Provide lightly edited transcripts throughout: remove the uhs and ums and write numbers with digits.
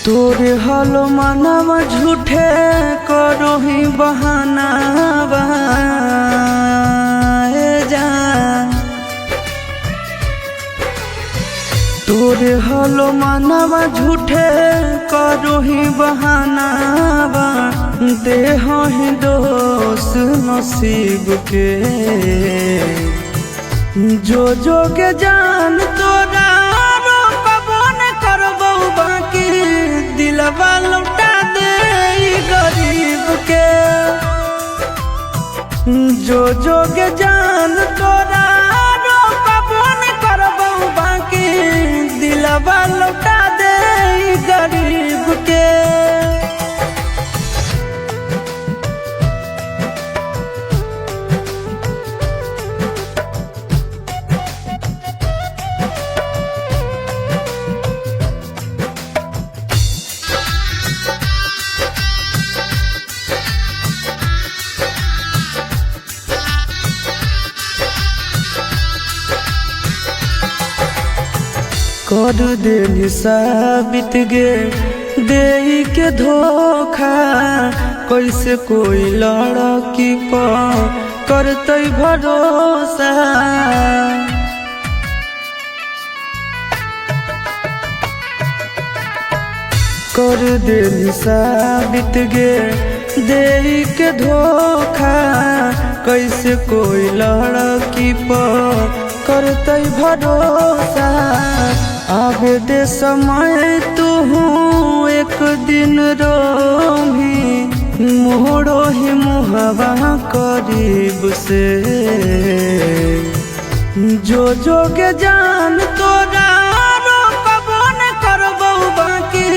तोरे हलो मानवा झूठे करो ही बहाना जा। तोरे हलो मानवा झूठे करो ही बहाना दे ही दोष नसीब के जो जोगे जान तोरा दिलवा लौटा दे गरीब के जो जोगे जान तोरा रोकबोन करबो बाकी दिलवा लौटा दे गरीब के। कर दे साबित गे दे के धोखा कैसे कोई लड़की पर करते भरोसा। कर दे साबित गे दे के धोखा कैसे कोई लड़की पर करते भरोसा। आवे दे समय तू एक दिन रोही मोड़ो ही मुहवा करीब से जो जोगे जान तोरा रोकबोन करबो बाकी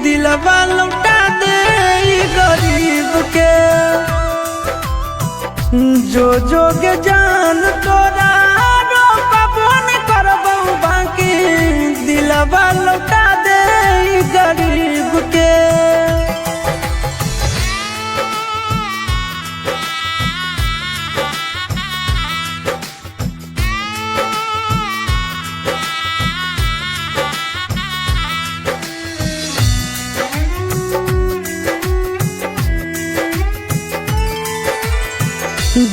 दिलवा लौटा दे गरीब के जो जोगे जान तोरा रोकबोन करबो बाकी दिलवा लौटा दे गरीब के।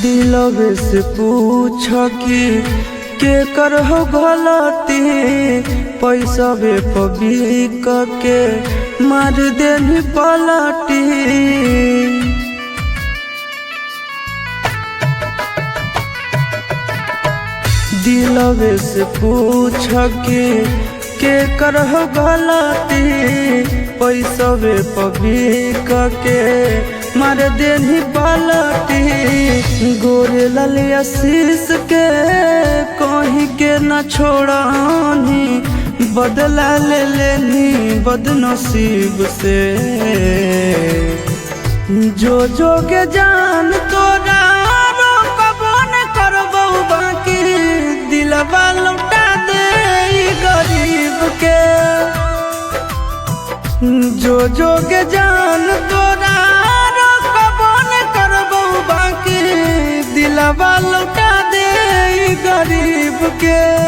दिलवे से पूछ कि के कर हो गलती पैसा बे पबी के मार देनी पलटी। दिलवे से पूछ कि के कर हो गलती पैसा बे पबी के मार देनी पलटी। गोरे लाल आशीष के कहीं के न छोड़ानी बदला ले लेनी बदनसीब से जो जोगे जान तोरा रोकबोन करबो बाकी दिलवा लौटा दे गरीब के जो जोगे जान तोरा दिलवा लौटा दे गरीब के।